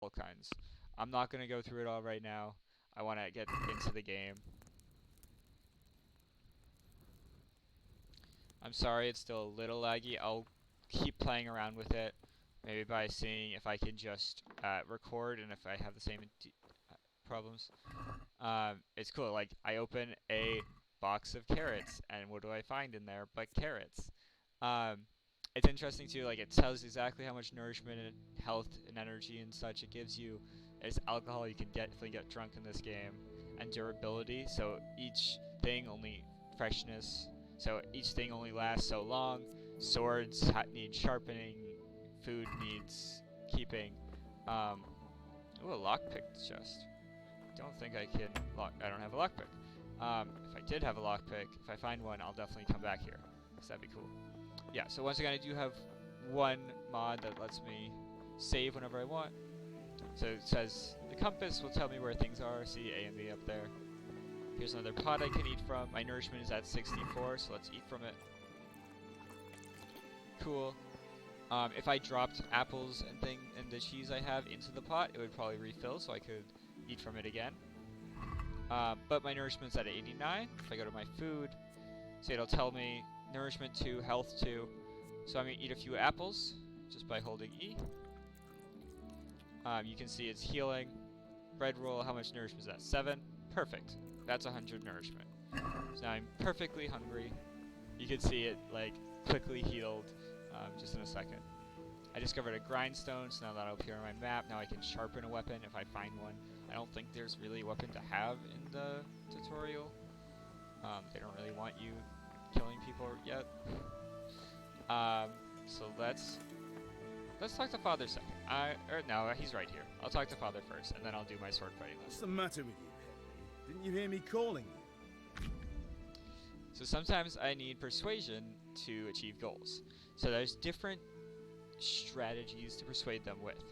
all kinds. I'm not going to go through it all right now. I want to get into the game. I'm sorry it's still a little laggy. I'll keep playing around with it. Maybe by seeing if I can just record and if I have the same problems. It's cool. Like, I open a box of carrots, and what do I find in there but carrots? It's interesting too. Like, it tells exactly how much nourishment and health and energy and such it gives you. There's alcohol. You can definitely get drunk in this game, and durability. So each thing only freshness. So each thing only lasts so long. Swords need sharpening. Food needs keeping. Ooh, a lockpick chest. Don't think I can lock. I don't have a lockpick. If I did have a lockpick, if I find one, I'll definitely come back here, cause that'd be cool. Yeah. So once again, I do have one mod that lets me save whenever I want. So it says the compass will tell me where things are. See A and B up there. Here's another pot I can eat from. My nourishment is at 64, so let's eat from it. Cool. If I dropped apples and the cheese I have into the pot, it would probably refill, so I could eat from it again. But my nourishment's at 89. If I go to my food, so it'll tell me nourishment 2, health 2. So I'm going to eat a few apples just by holding E. You can see it's healing. Bread roll, how much nourishment is that? 7. Perfect. That's 100 nourishment. So now I'm perfectly hungry. You can see it like quickly healed just in a second. I discovered a grindstone, so now that'll appear on my map. Now I can sharpen a weapon if I find one. I don't think there's really a weapon to have in the tutorial. They don't really want you killing people yet. So let's talk to Father second. No, he's right here. I'll talk to Father first, and then I'll do my sword fighting lesson. What's the matter with you, Henry? Didn't you hear me calling you? So sometimes I need persuasion to achieve goals. So there's different strategies to persuade them with.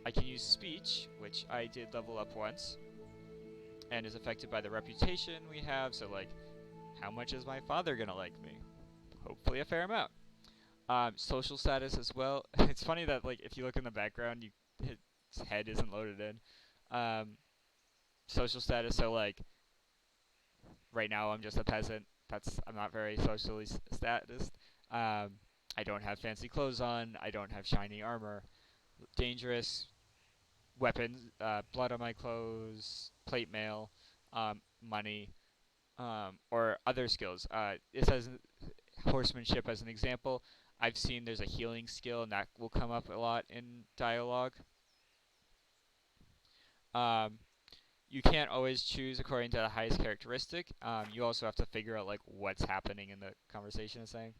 I can use speech, which I did level up once, and is affected by the reputation we have. So, like, how much is my father gonna like me? Hopefully a fair amount. Social status as well. It's funny that, like, if you look in the background, his head isn't loaded in. Social status. So, like, right now I'm just a peasant. I'm not very socially statused. I don't have fancy clothes on. I don't have shiny armor. Dangerous weapons, blood on my clothes, plate mail, money, or other skills. It says horsemanship as an example. I've seen there's a healing skill, and that will come up a lot in dialogue. You can't always choose according to the highest characteristic. You also have to figure out like what's happening in the conversation is saying.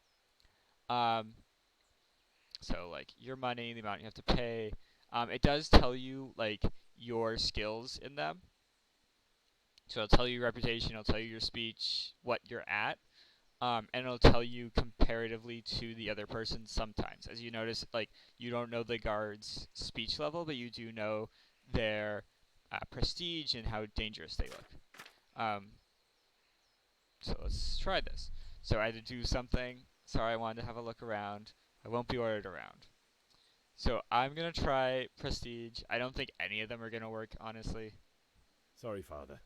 So like your money, the amount you have to pay. It does tell you like your skills in them. So it'll tell you your reputation, it'll tell you your speech, what you're at, and it'll tell you comparatively to the other person sometimes. As you notice, like you don't know the guard's speech level, but you do know their prestige and how dangerous they look. So let's try this. So I had to do something. Sorry, I wanted to have a look around. I won't be ordered around. So I'm going to try Prestige. I don't think any of them are going to work, honestly. Sorry, Father.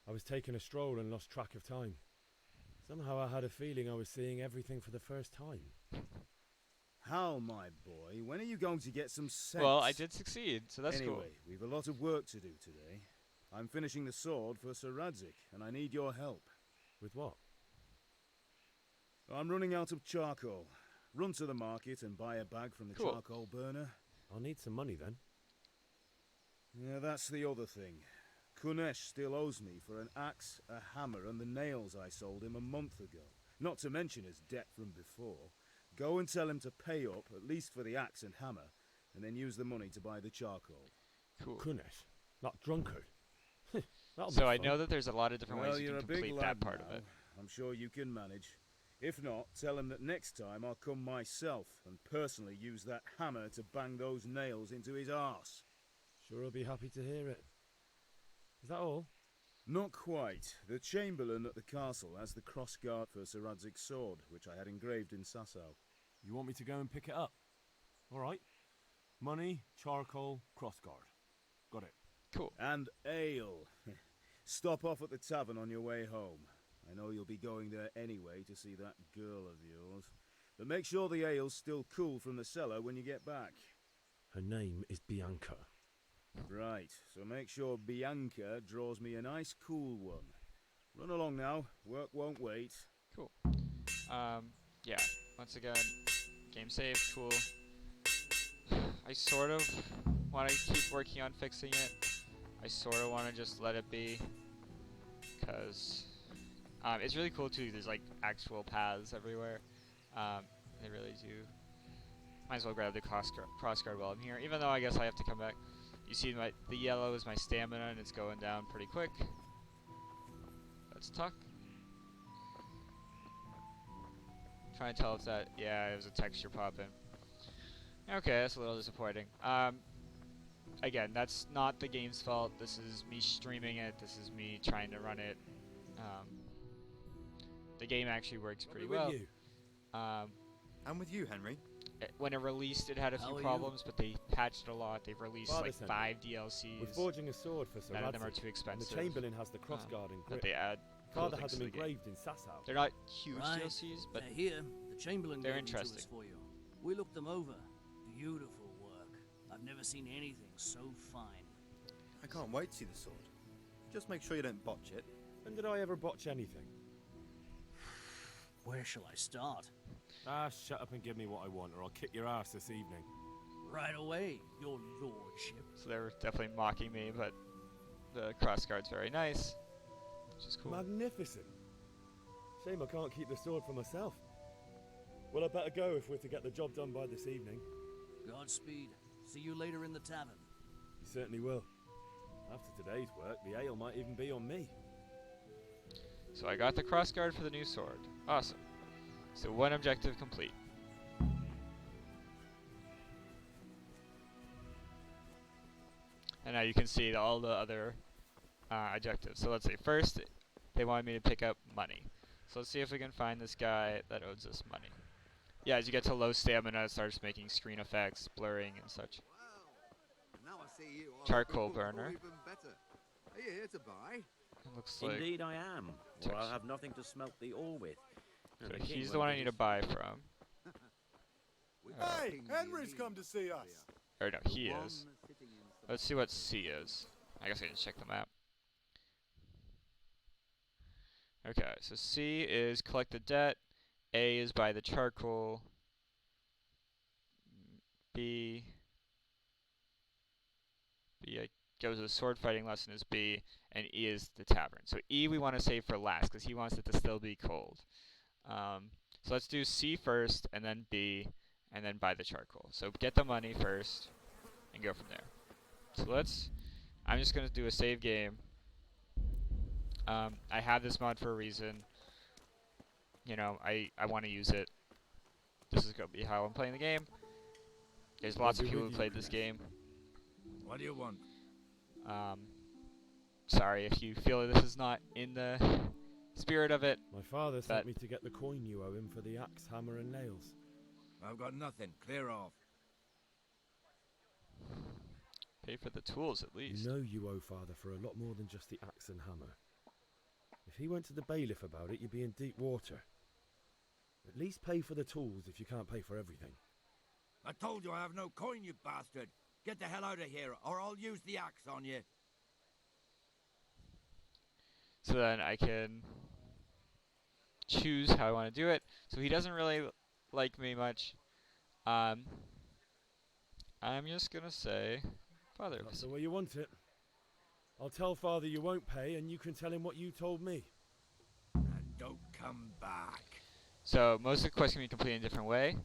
I was taking a stroll and lost track of time. Somehow I had a feeling I was seeing everything for the first time. How, my boy? When are you going to get some sense? Well, I did succeed, so that's cool. Anyway, we've a lot of work to do today. I'm finishing the sword for Sir Radzig, and I need your help. With what? I'm running out of charcoal. Run to the market and buy a bag from the charcoal burner. I'll need some money then. Yeah, that's the other thing. Kunesh still owes me for an axe, a hammer, and the nails I sold him a month ago. Not to mention his debt from before. Go and tell him to pay up, at least for the axe and hammer, and then use the money to buy the charcoal. Cool. Kunesh? That drunkard? So I know that there's a lot of different ways you you're can a big complete lad that part now. of it. I'm sure you can manage. If not, tell him that next time I'll come myself and personally use that hammer to bang those nails into his arse. Sure, I'll be happy to hear it. Is that all? Not quite. The Chamberlain at the castle has the crossguard for Sir Radzig's sword, which I had engraved in Sasau. You want me to go and pick it up? All right. Money, charcoal, crossguard. Got it. Cool. And ale. Stop off at the tavern on your way home. I know you'll be going there anyway to see that girl of yours. But make sure the ale's still cool from the cellar when you get back. Her name is Bianca. Right, so make sure Bianca draws me a nice cool one. Run along now, work won't wait. Cool. Yeah, once again, game saved, cool. I sort of want to keep working on fixing it. I sort of want to just let it be, because it's really cool too. There's like actual paths everywhere. They really do. Might as well grab the crossguard while I'm here, even though I guess I have to come back. You see the yellow is my stamina and it's going down pretty quick. Let's talk. Trying to tell if that, yeah, it was a texture pop-in. Okay, that's a little disappointing. Again, that's not the game's fault. This is me streaming it. This is me trying to run it. The game actually works pretty well. I'm with you, Henry. When it released, it had a few problems, but they patched it a lot. They've released like 5 DLCs. We're forging a sword for Sir None of them are Radzig, too expensive. and the Chamberlain has the crossguard and That grip. they add cool Father had things them to the game. engraved in Sasau. They're not huge Right. DLCs, but They're here. The Chamberlain they're gave them to us interesting. for you. We looked them over. Beautiful work. I've never seen anything so fine. I can't wait to see the sword. Just make sure you don't botch it. When did I ever botch anything? Where shall I start? Ah, shut up and give me what I want, or I'll kick your ass this evening. Right away, your lordship. so they were definitely mocking me. But the crossguard's very nice, which is cool. Magnificent. Shame I can't keep the sword for myself. Well, I better go if we're to get the job done by this evening. Godspeed. See you later in the tavern. You certainly will. After today's work, the ale might even be on me. So I got the crossguard for the new sword. Awesome. So one objective complete. And now you can see all the other objectives. So let's see. First, they wanted me to pick up money. So let's see if we can find this guy that owes us money. Yeah, as you get to low stamina, it starts making screen effects, blurring, and such. Now I see you are Charcoal looking for burner. even better. Are you here to buy? It looks like Indeed I am, or Text. I'll have nothing to smelt the ore with. And so the king he's the won't one I give need to his buy fee. from. Hey, Henry's come to see us. Or no, he is. Let's see what C is. I guess I can check the map. Okay, so C is collect the debt. A is buy the charcoal. B goes to the sword fighting lesson is B, and E is the tavern. So E we want to save for last because he wants it to still be cold. So let's do C first, and then B, and then buy the charcoal. So get the money first, and go from there. So I'm just gonna do a save game. I have this mod for a reason. You know, I want to use it. This is gonna be how I'm playing the game. There's lots of people who played this game. What do you want? Sorry if you feel this is not in the spirit of it. My father But- sent me to get the coin you owe him for the axe, hammer, and nails. I've got nothing. Clear off. Pay for the tools at You least. know you owe father for a lot more than just the axe and hammer. If he went to the bailiff about it, you'd be in deep water. At least pay for the tools if you can't pay for everything. I told you I have no coin, you bastard. Get the hell out of here, or I'll use the axe on you. So then I can choose how I want to do it. So he doesn't really like me much. I'm just gonna say, Father. That's the way you want it. I'll tell father you won't pay, and you can tell him what you told me. And don't come back. So most of the quests can be completed in a different way.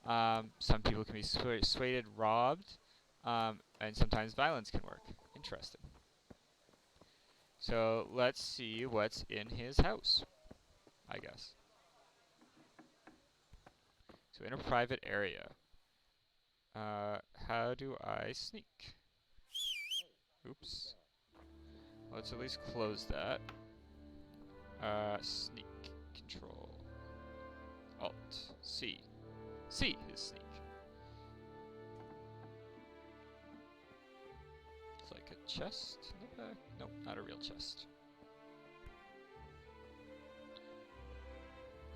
Some people can be persuaded, robbed, and sometimes violence can work. Interesting. So let's see what's in his house, I guess. So in a private area. How do I sneak? Oops. Let's at least close that. Sneak. Control. Alt. C. C is sneak. chest in the back? Nope, not a real chest.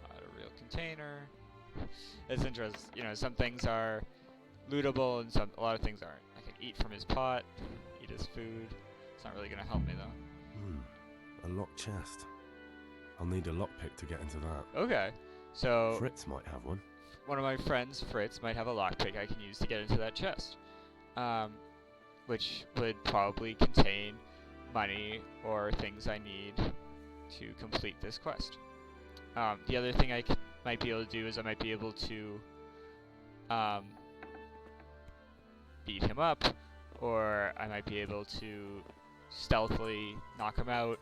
Not a real container. It's interesting. You know, some things are lootable and a lot of things aren't. I can eat from his pot, eat his food. It's not really gonna help me though. A locked chest. I'll need a lockpick to get into that. Okay, so Fritz might have one. one of my friends, Fritz, might have a lockpick I can use to get into that chest, which would probably contain money or things I need to complete this quest. The other thing I might be able to do is I might be able to beat him up, or I might be able to stealthily knock him out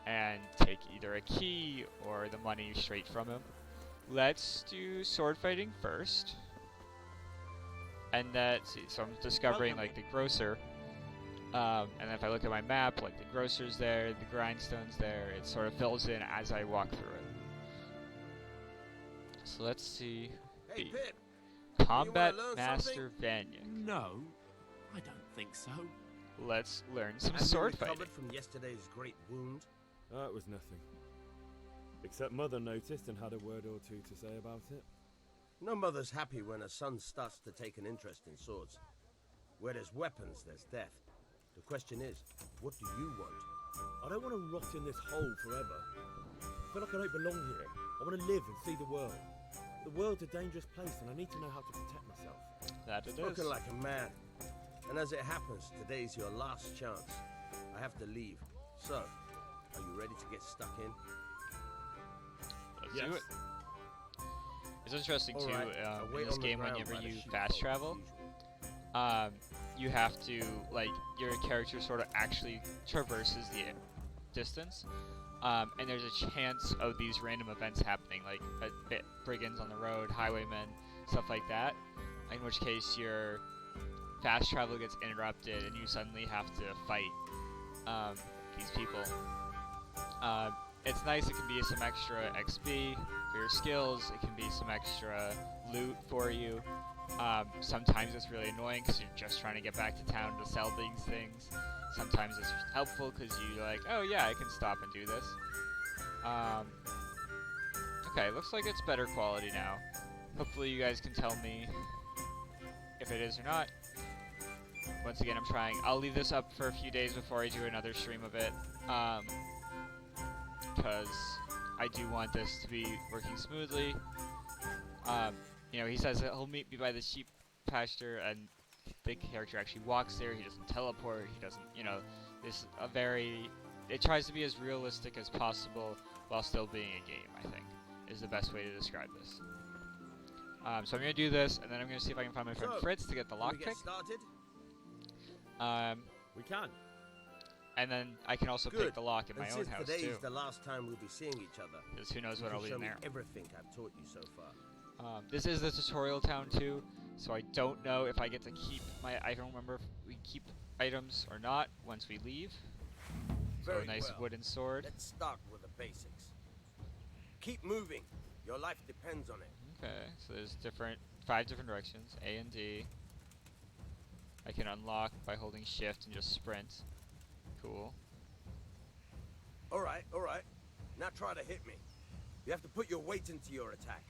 and take either a key or the money straight from him. Let's do sword fighting first. And so I'm discovering like the grocer. And then if I look at my map, like the grocer's there, the grindstone's there, it sort of fills in as I walk through it. So let's see. Hey, Pip. Combat learn Master Vanya. No, I don't think so. Let's learn some Have you sword recovered fighting. from yesterday's great wound? It was nothing. Except Mother noticed and had a word or two to say about it. No mother's happy when her son starts to take an interest in swords. Where there's weapons, there's death. The question is, what do you want? I don't want to rot in this hole forever. I feel like I don't belong here. I want to live and see the world. The world's a dangerous place and I need to know how to protect myself. That it is. Spoken like a man. And as it happens, today's your last chance. I have to leave. So, are you ready to get stuck in? Let's do it. It's interesting All too, right, I'll in wait this on the game ground whenever by the you sheepfold fast as travel, usual. you have to, like, your character sort of actually traverses the distance, and there's a chance of these random events happening, like brigands on the road, highwaymen, stuff like that, in which case your fast travel gets interrupted and you suddenly have to fight these people. It's nice, it can be some extra XP for your skills, it can be some extra loot for you. Sometimes it's really annoying because you're just trying to get back to town to sell these things. Sometimes it's helpful because you're like, oh yeah, I can stop and do this. Okay, looks like it's better quality now. Hopefully you guys can tell me if it is or not. Once again, I'm trying. I'll leave this up for a few days before I do another stream of it. Because I do want this to be working smoothly. You know, he says that he'll meet me by the sheep pasture, and the character actually walks there. He doesn't teleport. He doesn't, you know, this a very. It tries to be as realistic as possible while still being a game, I think, is the best way to describe this. So I'm gonna do this, and then I'm gonna see if I can find my friend Fritz to get the Can we lockpick. get started? We can. And then I can also pick Good. the lock in my And own since house today's too. the last time we'll be seeing each other, Because who knows you what can I'll be show in me there. everything I've taught you so far. This is the tutorial town too, so I don't know if I get to keep my. I don't remember if we keep items or not once we leave. So Very a nice well. wooden sword. Let's start with the basics. Keep moving. Your life depends on it. Okay, so there's 5 different directions, A and D. I can unlock by holding shift and just sprint. Cool. All right. Now try to hit me. You have to put your weight into your attack.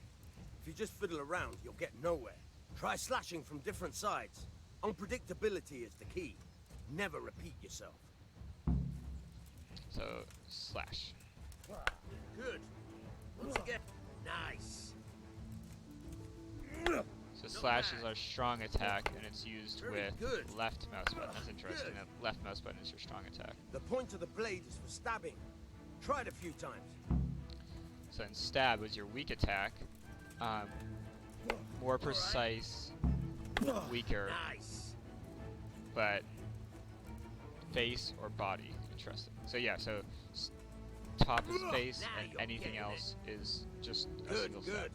If you just fiddle around, you'll get nowhere. Try slashing from different sides. Unpredictability is the key. Never repeat yourself. So slash. Good. Once again. Nice. So slash is our strong attack, and it's used Very with good. left mouse button. That's interesting. Good. That left mouse button is your strong attack. The point of the blade is for stabbing. Try it a few times. So then stab was your weak attack. More precise, weaker, Nice. but face or body. Interesting. So yeah, so top is face, Now and you're anything getting else is just a Good, single good. stab.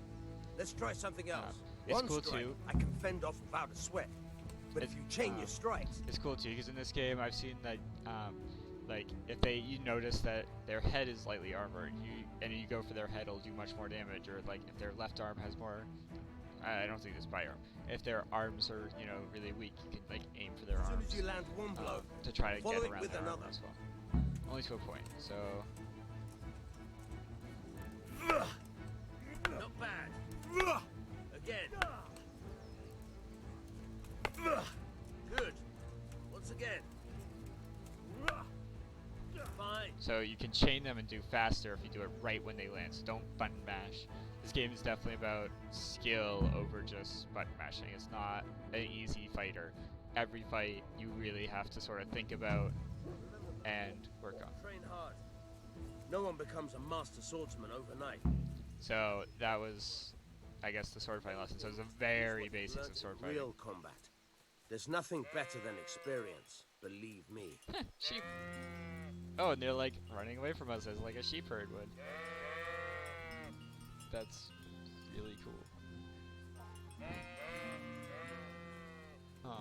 Let's try something else. It's One cool strike, too. I can fend off without a sweat. But if It's, you chain your strikes, It's cool too, because in this game I've seen that, like if you notice that their head is lightly armored, and you go for their head, it'll do much more damage. Or like if their left arm has more I don't think this by arm. If their arms are, you know, really weak, you can like aim for their As soon arms as you land one blow, to try to follow get it around with their armor another. as well. Only to a point. So Not bad. Again. Good. Once again. Fine. so you can chain them and do faster if you do it right when they land. So don't button mash. This game is definitely about skill over just button mashing. It's not an easy fighter. Every fight you really have to sort of think about and work on. Train hard. No one becomes a master swordsman overnight. So that was, I guess, the sword fighting lesson. So it's the very basics of sword fighting. Real combat. There's nothing better than experience, believe me. Sheep. Oh, and they're like running away from us as like a sheep herd would. That's really cool.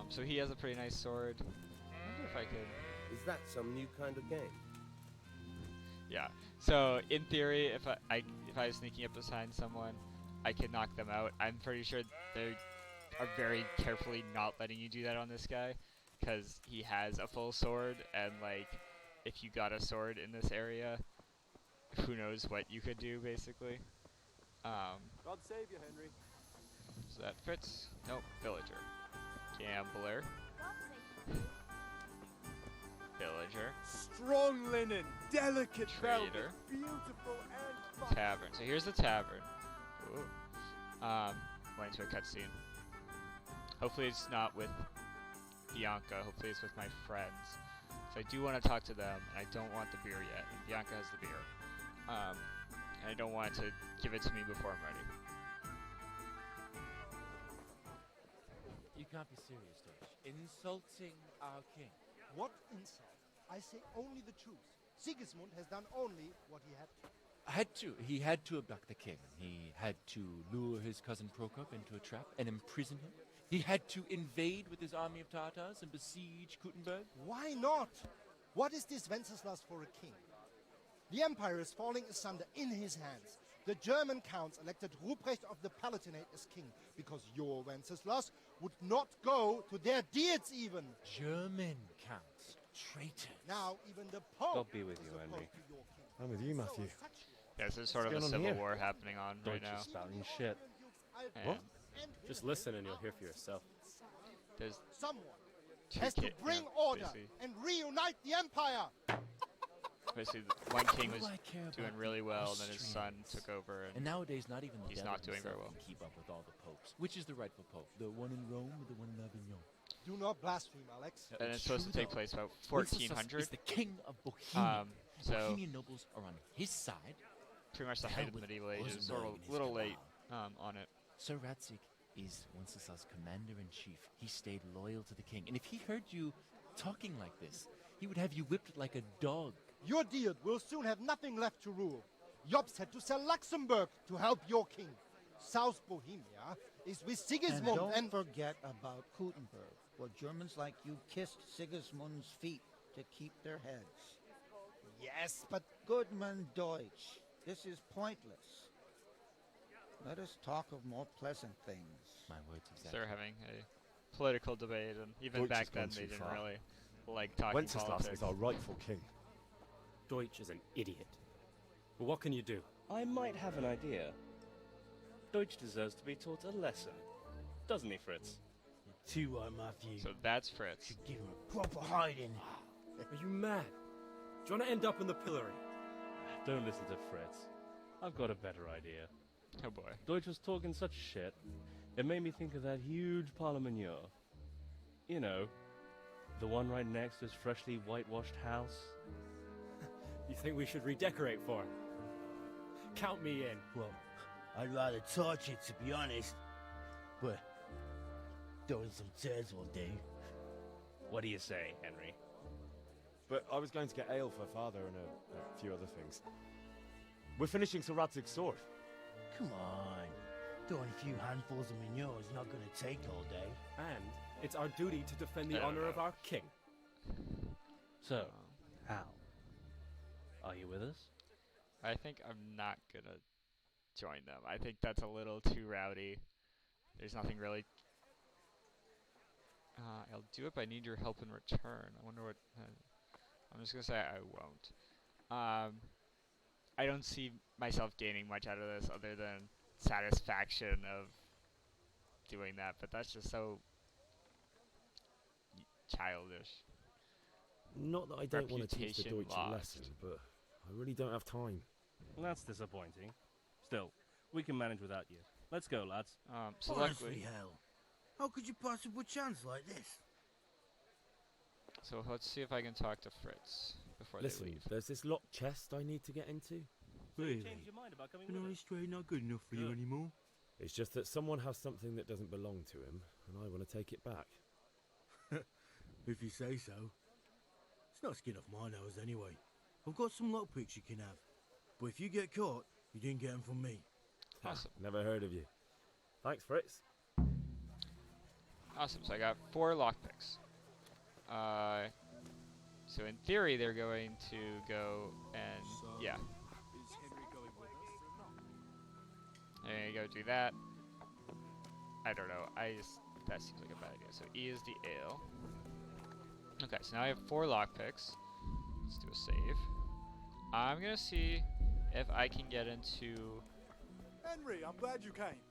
So he has a pretty nice sword. I wonder if I could. Is that some new kind of game? Yeah. So in theory, if I was sneaking up behind someone, I could knock them out. I'm pretty sure they are very carefully not letting you do that on this guy, because he has a full sword, and like, if you got a sword in this area, who knows what you could do basically. God save you, Henry. So that fits. Nope. Villager. Gambler. Villager. Strong linen, delicate velvet, Trader. beautiful and Tavern. So here's the tavern. Ooh. Going to a cutscene. Hopefully it's not with Bianca. Hopefully it's with my friends. So I do want to talk to them, and I don't want the beer yet. And Bianca has the beer. And I don't want to give it to me before I'm ready. You can't be serious, Deutsch. Insulting our king. What insult? I say only the truth. Sigismund has done only what he had to. He had to abduct the king. He had to lure his cousin Prokop into a trap and imprison him. He had to invade with his army of Tartars and besiege Kuttenberg. Why not? What is this Wenceslas for a king? The empire is falling asunder in his hands. The German counts elected Ruprecht of the Palatinate as king because your Wenceslas would not go to their deeds even. German counts. Traitors. Now even the Pope God be with is you, opposed Henry. to your king. I'm with you, So Matthew. such Yeah, this is sort of a What's going civil on here? war happening on right Deutsch now. is spouting shit. And Just listen and you'll hear for yourself. there's Someone two has to bring order basically. and reunite the empire. Basically, one king was All I care doing about really well, and then his son Austrians. took over, And and nowadays, not even the He's devil not doing very himself well. can keep up with all the popes. Which is the rightful pope? The one in Rome or the one in Avignon? Do not blaspheme, Alex. and it's supposed to true, take though. place about Wenceslas 1400. is the king of Bohemia. So Bohemian nobles are on his side. pretty much the hell height of the with medieval ages. Sort Rosenberg of and his little late cabal. on it. Sir Ratzig is Wenceslas' commander-in-chief. He stayed loyal to the king. And if he heard you talking like this, he would have you whipped like a dog. Your deed will soon have nothing left to rule. Jobst had to sell Luxembourg to help your king. South Bohemia is with Sigismund And don't forget about Kuttenberg, where Germans like you kissed Sigismund's feet to keep their heads. Yes, but Goodman Deutsch, this is pointless. Let us talk of more pleasant things. My words So exactly. they're having a political debate, and even Deutsch back has then gone they too didn't far. really like talking Wenceslas politics. is our rightful king. Deutsch is an idiot. But what can you do? I might have an idea. Deutsch deserves to be taught a lesson. Doesn't he, Fritz? Too right, Matthew. So that's Fritz. Give him a proper hiding. Are you mad? Do you want to end up in the pillory? Don't listen to Fritz. I've got a better idea. Oh boy. Deutsch was talking such shit, it made me think of that huge parliament. You know, the one right next to his freshly whitewashed house. You think we should redecorate for him? Count me in. Well, I'd rather torch it, to be honest. But throwing some tears will do. What do you say, Henry? But I was going to get ale for father and a few other things. We're finishing Sir Radzig's sword. Come on. Throwing a few handfuls of manure is not going to take all day. And it's our duty to defend I the don't honor of know. our king. So, Um, how? Are you with us? I think I'm not gonna join them. I think that's a little too rowdy. there's nothing really. I'll do it, but I need your help in return. I wonder what. I'm just gonna say I won't. I don't see myself gaining much out of this other than satisfaction of doing that, but that's just so childish. Not that I don't want to teach the Reputation Deutsch a lost. lesson, but I really don't have time. Well, that's disappointing. Still, we can manage without you. Let's go, lads. So Honestly, luckily, hell. How could you pass a good chance like this? so let's see if I can talk to Fritz before they Listen, leave. there's this locked chest I need to get into. So you Really? changed your mind about coming An with honest us? trade not good enough for you Good. anymore? It's just that someone has something that doesn't belong to him, and I want to take it back. If you say so. It's not skin off my nose anyway. I've got some lockpicks you can have. But if you get caught, you didn't get them from me. Awesome. Never heard of you. Thanks, Fritz. Awesome. So I got 4 lockpicks. So in theory, they're going to go and yeah. Is Henry going with us or not? There you go. Do that. I don't know. That seems like a bad idea. So E is the ale. Okay. So now I have 4 lockpicks. Let's do a save. I'm gonna see if I can get into. Henry, I'm glad you came.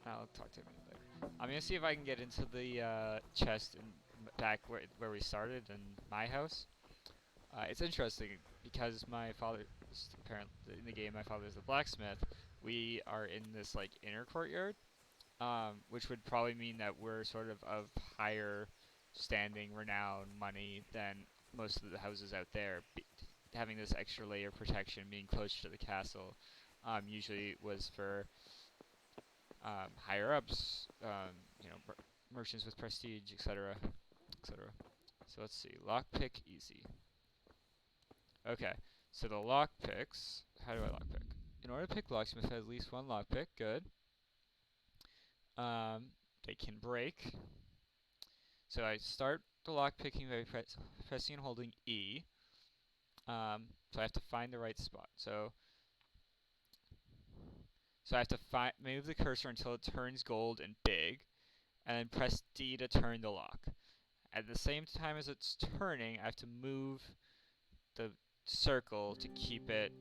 I'll talk to him later. I'm gonna see if I can get into the chest in back where we started in my house. It's interesting because my father, apparently in the game, my father's the blacksmith. We are in this like inner courtyard, which would probably mean that we're sort of higher standing, renown, money than most of the houses out there. Having this extra layer of protection, being close to the castle, usually was for higher ups, merchants with prestige, etc., etc. So let's see, lockpick easy. Okay, so the lockpicks. How do I lockpick? In order to pick locksmith, at least 1 lockpick. Good. They can break. So I start the lockpicking by pressing and holding E. So I have to find the right spot. So I have to move the cursor until it turns gold and big, and then press D to turn the lock. At the same time as it's turning, I have to move the circle to keep it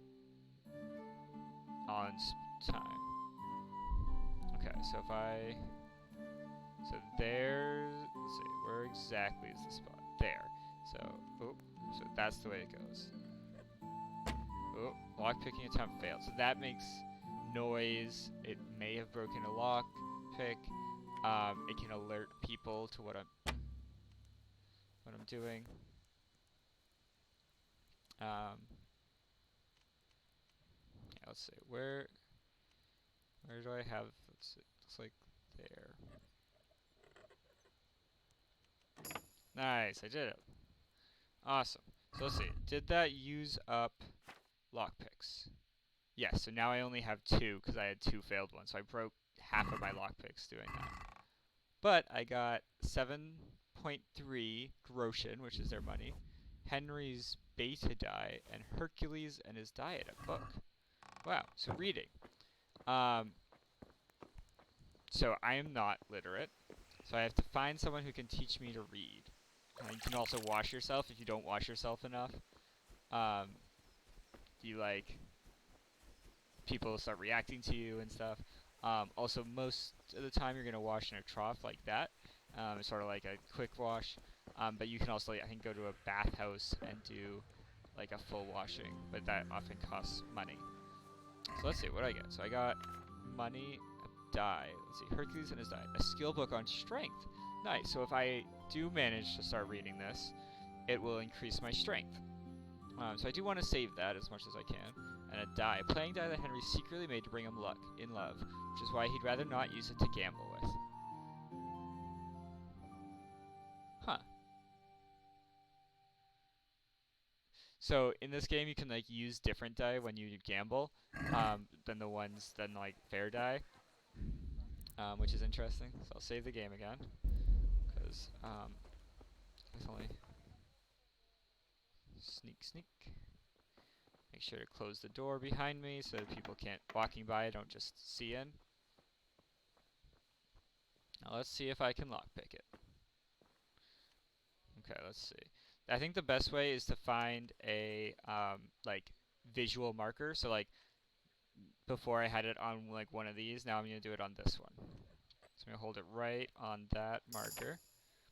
on time. Okay, so if I... So there's... Let's see, where exactly is the spot? There. So that's the way it goes. Oh, lockpicking attempt failed. So that makes noise. It may have broken a lockpick. It can alert people to what I'm doing. Yeah, let's see. Where do I have? Let's see. Looks like there. Nice, I did it. Awesome. So let's see. Did that use up lockpicks? Yes. So now I only have 2 because I had 2 failed ones. So I broke half of my lockpicks doing that. But I got 7.3 groschen, which is their money, Henry's beta die, and Hercules and his diet, a book. Wow. So reading. So I am not literate. So I have to find someone who can teach me to read. You can also wash yourself if you don't wash yourself enough. People start reacting to you and stuff. Also, most of the time you're going to wash in a trough like that. It's sort of like a quick wash. But you can also, I think, go to a bathhouse and do like a full washing. But that often costs money. So let's see, what do I get? So I got money, a die. Let's see, Hercules and his die. A skill book on strength. Nice. So if I do manage to start reading this, it will increase my strength. So I do want to save that as much as I can. And a die. A playing die that Henry secretly made to bring him luck in love, which is why he'd rather not use it to gamble with. Huh. So in this game you can like use different die when you gamble than like fair die, which is interesting. So I'll save the game again because it's only sneak. Make sure to close the door behind me so that people walking by don't just see in. Now let's see if I can lockpick it. Okay, let's see. I think the best way is to find a like visual marker. So like before I had it on like one of these, now I'm gonna do it on this one. So I'm gonna hold it right on that marker.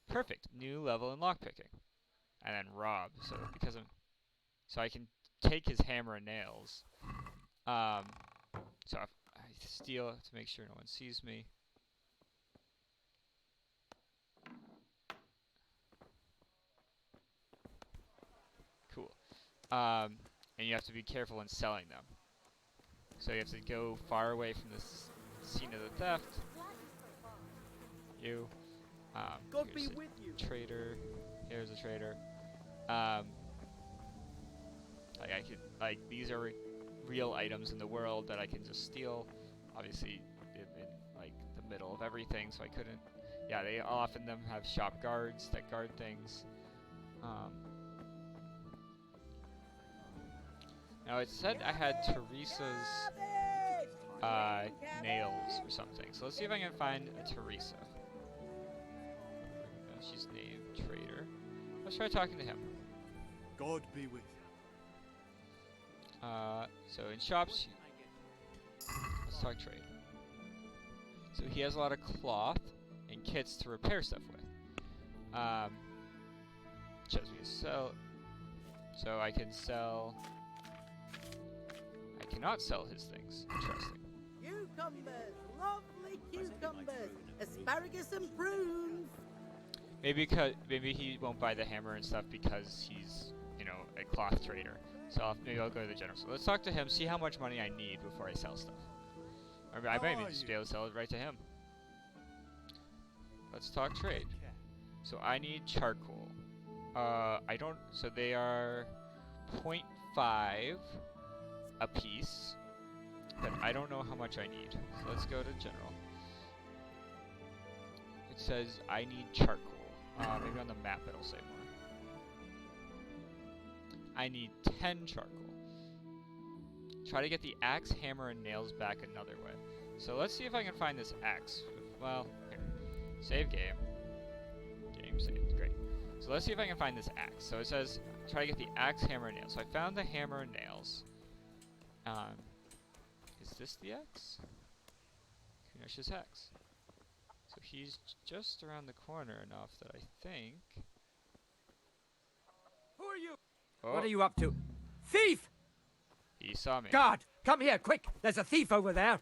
Perfect. New level in lockpicking. And then rob. So because I'm, so I can take his hammer and nails. So if I steal to make sure no one sees me. Cool. And you have to be careful in selling them. So you have to go far away from the scene of the theft. You. God be Here's a with you. Trader. Here's a trader. Like I could, like these are real items in the world that I can just steal. Obviously, in like the middle of everything, so I couldn't. Yeah, they often them have shop guards that guard things. Now it said I had Teresa's nails or something. So let's see if I can find a Teresa. She's named Trader. Let's try talking to him. God be with you. So in shops, let's talk trade. So he has a lot of cloth and kits to repair stuff with. Shows me to sell. So I can sell. I cannot sell his things. Interesting. Cucumbers, lovely cucumbers, asparagus and prunes. Maybe he won't buy the hammer and stuff because he's, you know, a cloth trader. So maybe I'll go to the general. So let's talk to him, see how much money I need before I sell stuff. Or I might even just be able to sell it right to him. Let's talk trade. So I need charcoal. I don't. So they are 0.5 a piece, but I don't know how much I need. So let's go to general. It says I need charcoal. Maybe on the map it'll say more. I need 10 charcoal. Try to get the axe, hammer, and nails back another way. So let's see if I can find this axe. Well, here. Save game. Game saved. Great. So let's see if I can find this axe. So it says try to get the axe, hammer, and nails. So I found the hammer and nails. Is this the axe? Kunesh's axe. So he's just around the corner enough that I think. Who are you? Oh. What are you up to? Thief! He saw me. Guard, come here, quick! There's a thief over there!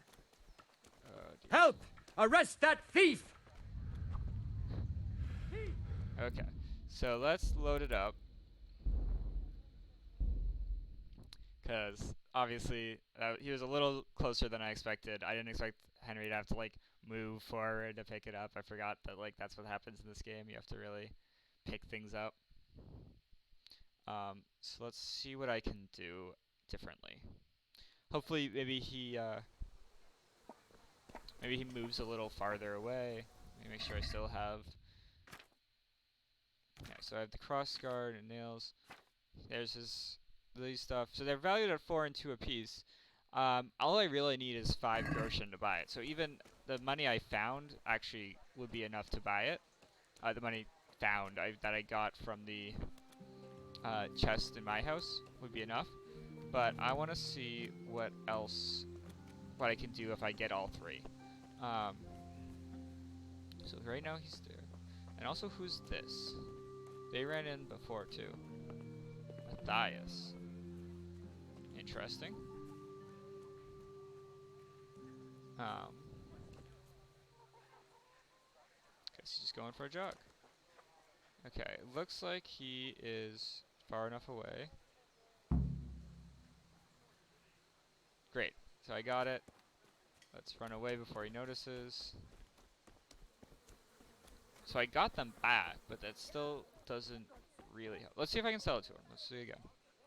Help! Arrest that thief! Okay, so let's load it up. Because obviously he was a little closer than I expected. I didn't expect Henry to have to like move forward to pick it up. I forgot that like that's what happens in this game. You have to really pick things up. So let's see what I can do differently. Hopefully maybe he moves a little farther away. Let me make sure I still have. Okay, so I have the cross guard and nails. There's these stuff. So they're valued at 4 and 2 apiece. All I really need is 5 groschen to buy it. So even the money I found actually would be enough to buy it. The money found that I got from the chest in my house would be enough. But I want to see what I can do if I get all 3. So right now he's there. And also, who's this? They ran in before too. Matthias. Interesting. Guess he's just going for a jog. Okay, looks like he is far enough away. Great, so I got it. Let's run away before he notices. So I got them back, but that still doesn't really help. Let's see if I can sell it to him. Let's see again.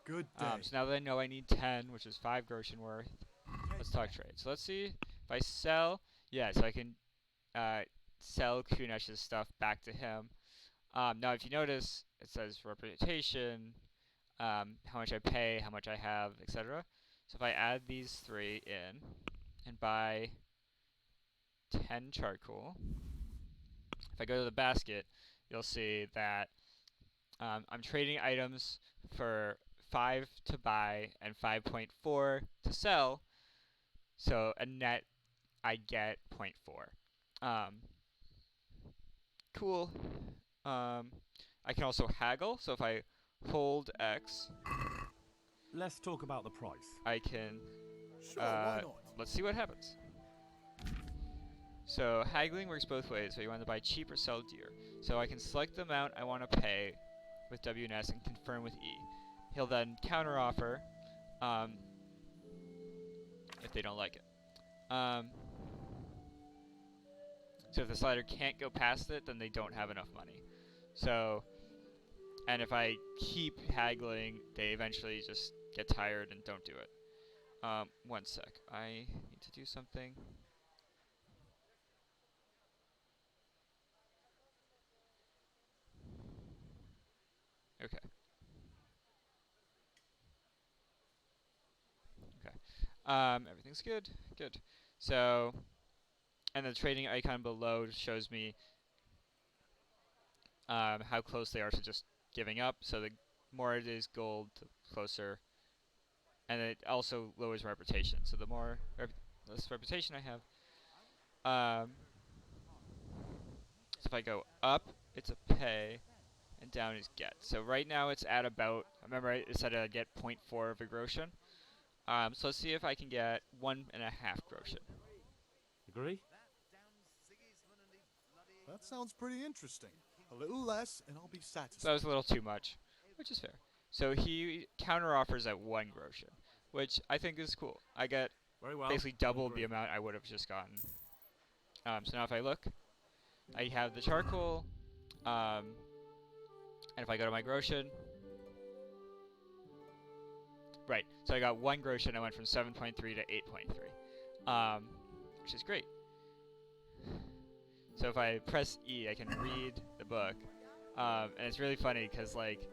Good day. So now that I know I need 10, which is 5 groschen worth, let's talk trade. So let's see if I sell. Yeah, so I can sell Kunesh's stuff back to him. Now, if you notice, it says reputation, how much I pay, how much I have, etc. So if I add these 3 in and buy 10 charcoal, if I go to the basket, you'll see that I'm trading items for 5 to buy and 5.4 to sell. So a net, I get 0.4. Cool. I can also haggle. So if I hold X, Let's talk about the price. I can. Sure, why not? Let's see what happens. So haggling works both ways. So you want to buy cheap or sell dear. So I can select the amount I want to pay with W and S and confirm with E. He'll then counteroffer if they don't like it. So if the slider can't go past it, then they don't have enough money. So, and if I keep haggling, they eventually just get tired and don't do it. One sec. I need to do something. Okay. Okay. Everything's good. Good. So, and the trading icon below shows me how close they are to just giving up. So the more it is gold, the closer. And it also lowers reputation. So the more less reputation I have. So if I go up, it's a pay, and down is get. So right now it's at about, remember I said I'd get 0.4 of a groschen. So let's see if I can get 1.5 groschen. Agree? That sounds pretty interesting. A little less, and I'll be satisfied. So that was a little too much, which is fair. So he counteroffers at 1 groschen, which I think is cool. I get basically double the amount I would have just gotten. So now if I look, I have the charcoal, and if I go to my groschen, right, so I got 1 groschen, I went from 7.3 to 8.3, which is great. So if I press E, I can read the book, and it's really funny because like,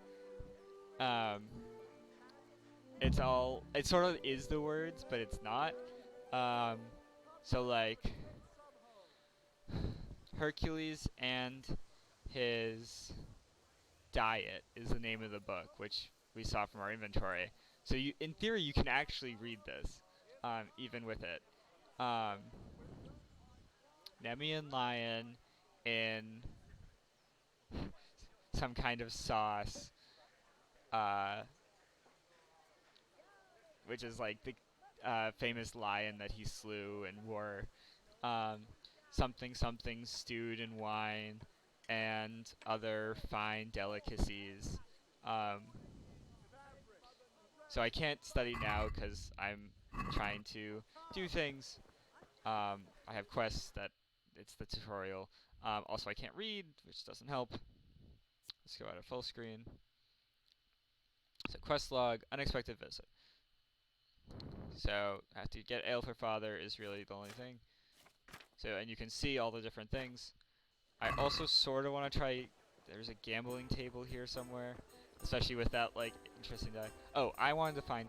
it sort of is the words, but it's not. So like, Hercules and his diet is the name of the book, which we saw from our inventory. So you, in theory, you can actually read this, even with it. Nemean lion in some kind of sauce, which is like the famous lion that he slew and wore. Something something stewed in wine and other fine delicacies. So I can't study now because I'm trying to do things. I have quests that it's the tutorial. Also, I can't read, which doesn't help. Let's go out of full screen. So quest log, unexpected visit. So I have to get ale for father is really the only thing. So, and you can see all the different things. I also sort of want to try, there's a gambling table here somewhere, especially with that like interesting die. Oh, I wanted to find